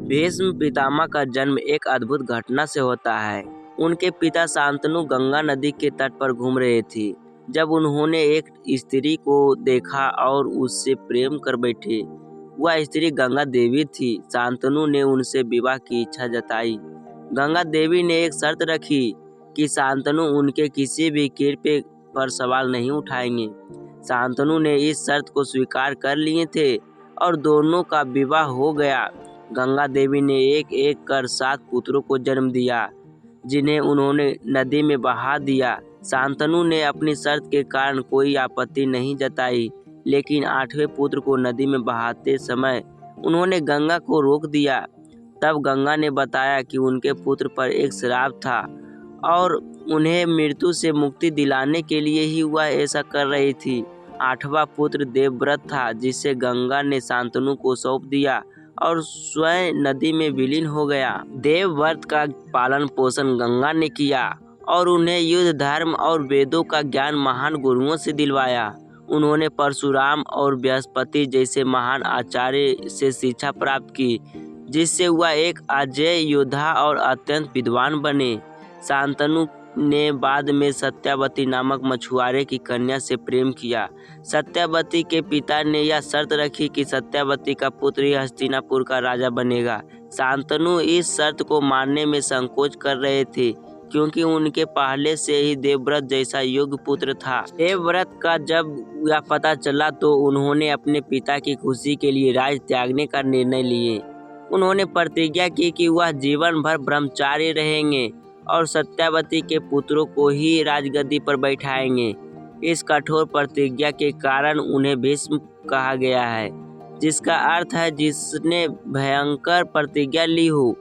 भीष्म पितामह का जन्म एक अद्भुत घटना से होता है। उनके पिता शांतनु गंगा नदी के तट पर घूम रहे थे जब उन्होंने एक स्त्री को देखा और उससे प्रेम कर बैठे। वह स्त्री गंगा देवी थी। शांतनु ने उनसे विवाह की इच्छा जताई। गंगा देवी ने एक शर्त रखी कि शांतनु उनके किसी भी कृत्य पर सवाल नहीं उठाएंगे। शांतनु ने इस शर्त को स्वीकार कर लिए थे और दोनों का विवाह हो गया। गंगा देवी ने एक एक कर 7 पुत्रों को जन्म दिया जिन्हें उन्होंने नदी में बहा दिया। शांतनु ने अपनी शर्त के कारण कोई आपत्ति नहीं जताई, लेकिन 8वें पुत्र को नदी में बहाते समय उन्होंने गंगा को रोक दिया। तब गंगा ने बताया कि उनके पुत्र पर एक श्राप था और उन्हें मृत्यु से मुक्ति दिलाने के लिए ही वह ऐसा कर रही थी। 8वां पुत्र देवव्रत था जिसे गंगा ने शांतनु को सौंप दिया और स्वयं नदी में विलीन हो गया। देवव्रत का पालन पोषण गंगा ने किया और उन्हें युद्ध, धर्म और वेदों का ज्ञान महान गुरुओं से दिलवाया। उन्होंने परशुराम और बृहस्पति जैसे महान आचार्य से शिक्षा प्राप्त की, जिससे वह एक अजेय योद्धा और अत्यंत विद्वान बने। शांतनु ने बाद में सत्यावती नामक मछुआरे की कन्या से प्रेम किया। सत्यावती के पिता ने यह शर्त रखी कि सत्यावती का पुत्र ही हस्तिनापुर का राजा बनेगा। शांतनु इस शर्त को मानने में संकोच कर रहे थे क्योंकि उनके पहले से ही देवव्रत जैसा योग्य पुत्र था। देवव्रत का जब यह पता चला तो उन्होंने अपने पिता की खुशी के लिए राज त्यागने का निर्णय लिए। उन्होंने प्रतिज्ञा की कि वह जीवन भर ब्रह्मचारी रहेंगे और सत्यावती के पुत्रों को ही राजगद्दी पर बैठाएंगे। इस कठोर प्रतिज्ञा के कारण उन्हें भीष्म कहा गया है, जिसका अर्थ है जिसने भयंकर प्रतिज्ञा ली हो।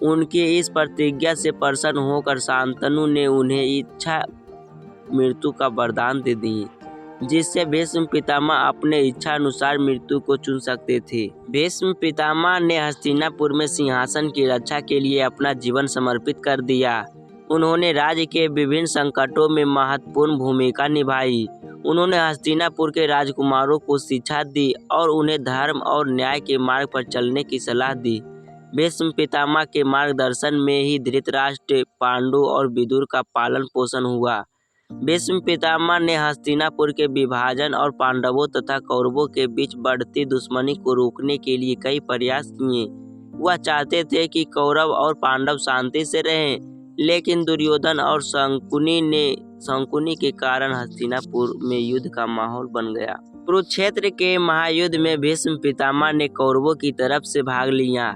उनकी इस प्रतिज्ञा से प्रसन्न होकर शांतनु ने उन्हें इच्छा मृत्यु का वरदान दे दी, जिससे भीष्म पितामह अपने इच्छा अनुसार मृत्यु को चुन सकते थे। भीष्म पितामह ने हस्तिनापुर में सिंहासन की रक्षा के लिए अपना जीवन समर्पित कर दिया। उन्होंने राज्य के विभिन्न संकटों में महत्वपूर्ण भूमिका निभाई। उन्होंने हस्तिनापुर के राजकुमारों को शिक्षा दी और उन्हें धर्म और न्याय के मार्ग पर चलने की सलाह दी। भीष्म पितामह के मार्गदर्शन में ही धृतराष्ट्र, पांडु और विदुर का पालन पोषण हुआ। भीष्म पितामह ने हस्तिनापुर के विभाजन और पांडवों तथा कौरवों के बीच बढ़ती दुश्मनी को रोकने के लिए कई प्रयास किए। वह चाहते थे कि कौरव और पांडव शांति से रहें, लेकिन दुर्योधन और शकुनी के कारण हस्तिनापुर में युद्ध का माहौल बन गया। कुरुक्षेत्र के महायुद्ध में भीष्म पितामह ने कौरवों की तरफ से भाग लिया।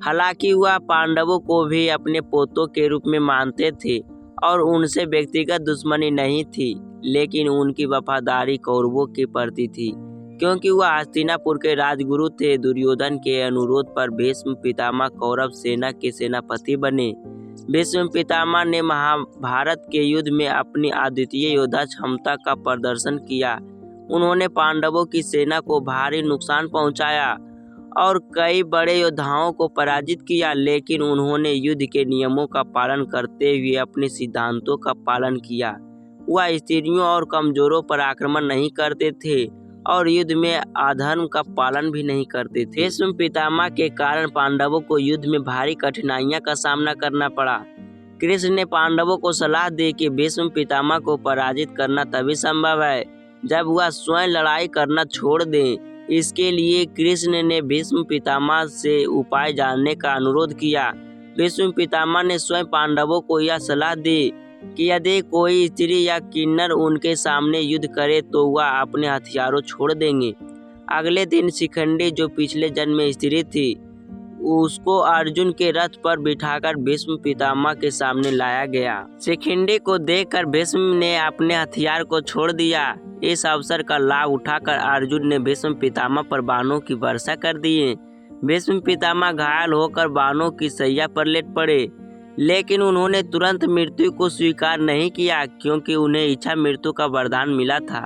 हालांकि वह पांडवों को भी अपने पोतों के रूप में मानते थे और उनसे व्यक्तिगत दुश्मनी नहीं थी, लेकिन उनकी वफादारी कौरवों के प्रति थी क्योंकि वह हस्तिनापुर के राजगुरु थे। दुर्योधन के अनुरोध पर भीष्म पितामह कौरव सेना के सेनापति बने। भीष्म पितामह ने महाभारत के युद्ध में अपनी अद्वितीय योद्धा क्षमता का प्रदर्शन किया। उन्होंने पांडवों की सेना को भारी नुकसान पहुंचाया और कई बड़े योद्धाओं को पराजित किया, लेकिन उन्होंने युद्ध के नियमों का पालन करते हुए अपने सिद्धांतों का पालन किया। वह स्त्रियों और कमजोरों पर आक्रमण नहीं करते थे और युद्ध में अधर्म का पालन भी नहीं करते थे। भीष्म पितामह के कारण पांडवों को युद्ध में भारी कठिनाइयों का सामना करना पड़ा। कृष्ण ने पांडवों को सलाह दी कि भीष्म पितामह को पराजित करना तभी संभव है जब वह स्वयं लड़ाई करना छोड़ दें। इसके लिए कृष्ण ने भीष्म पितामह से उपाय जानने का अनुरोध किया। भीष्म पितामह ने स्वयं पांडवों को यह सलाह दी कि यदि कोई स्त्री या किन्नर उनके सामने युद्ध करे तो वह अपने हथियारों छोड़ देंगे। अगले दिन शिखंडी, जो पिछले जन्म में स्त्री थी, उसको अर्जुन के रथ पर बिठाकर भीष्म पितामह के सामने लाया गया। शिखंडी को देखकर भीष्म ने अपने हथियार को छोड़ दिया। इस अवसर का लाभ उठाकर अर्जुन ने भीष्म पितामह पर बाणों की वर्षा कर दिए। भीष्म पितामह घायल होकर बाणों की सैया पर लेट पड़े, लेकिन उन्होंने तुरंत मृत्यु को स्वीकार नहीं किया क्योंकि उन्हें इच्छा मृत्यु का वरदान मिला था।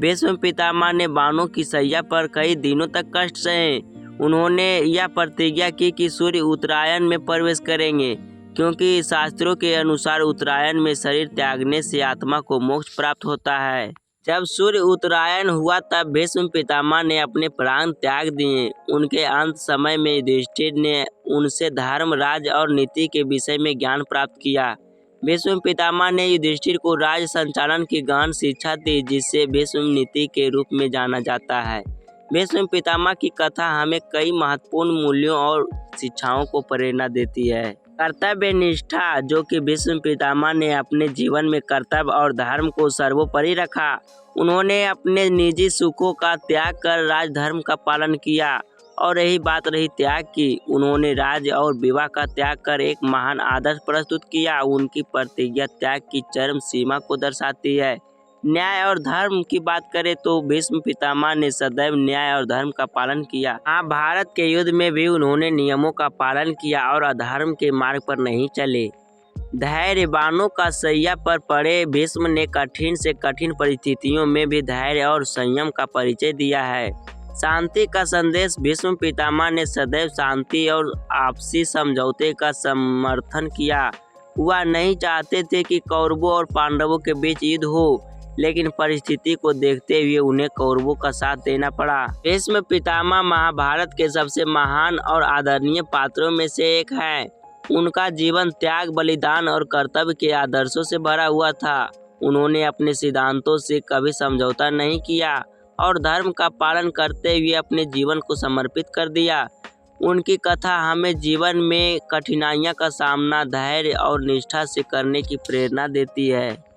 भीष्म पितामह ने बाणों की सैया पर कई दिनों तक कष्ट सहे। उन्होंने यह प्रतिज्ञा की कि सूर्य उत्तरायण में प्रवेश करेंगे क्योंकि शास्त्रों के अनुसार उत्तरायण में शरीर त्यागने से आत्मा को मोक्ष प्राप्त होता है। जब सूर्य उत्तरायण हुआ तब भीष्म पितामह ने अपने प्राण त्याग दिए। उनके अंत समय में युधिष्ठिर ने उनसे धर्म, राज और नीति के विषय में ज्ञान प्राप्त किया। भीष्म पितामह ने युधिष्ठिर को राज्य संचालन की गहन शिक्षा दी, जिसे भीष्म नीति के रूप में जाना जाता है। भीष्म पितामह की कथा हमें कई महत्वपूर्ण मूल्यों और शिक्षाओं को प्रेरणा देती है। कर्तव्य निष्ठा, जो कि भीष्म पितामह ने अपने जीवन में कर्तव्य और धर्म को सर्वोपरि रखा। उन्होंने अपने निजी सुखों का त्याग कर राजधर्म का पालन किया। और यही बात रही त्याग की, उन्होंने राज्य और विवाह का त्याग कर एक महान आदर्श प्रस्तुत किया। उनकी प्रतिज्ञा त्याग की चरम सीमा को दर्शाती है। न्याय और धर्म की बात करें तो भीष्म पितामह ने सदैव न्याय और धर्म का पालन किया। महाभारत के युद्ध में भी उन्होंने नियमों का पालन किया और अधर्म के मार्ग पर नहीं चले। धैर्यवानों का सैया पर पड़े भीष्म ने कठिन से कठिन परिस्थितियों में भी धैर्य और संयम का परिचय दिया है। शांति का संदेश, भीष्म पितामह ने सदैव शांति और आपसी समझौते का समर्थन किया। वह नहीं चाहते थे कि कौरवों और पांडवों के बीच युद्ध हो, लेकिन परिस्थिति को देखते हुए उन्हें कौरवों का साथ देना पड़ा। भीष्म पितामह महाभारत के सबसे महान और आदरणीय पात्रों में से एक हैं। उनका जीवन त्याग, बलिदान और कर्तव्य के आदर्शों से भरा हुआ था। उन्होंने अपने सिद्धांतों से कभी समझौता नहीं किया और धर्म का पालन करते हुए अपने जीवन को समर्पित कर दिया। उनकी कथा हमें जीवन में कठिनाइयों का सामना धैर्य और निष्ठा से करने की प्रेरणा देती है।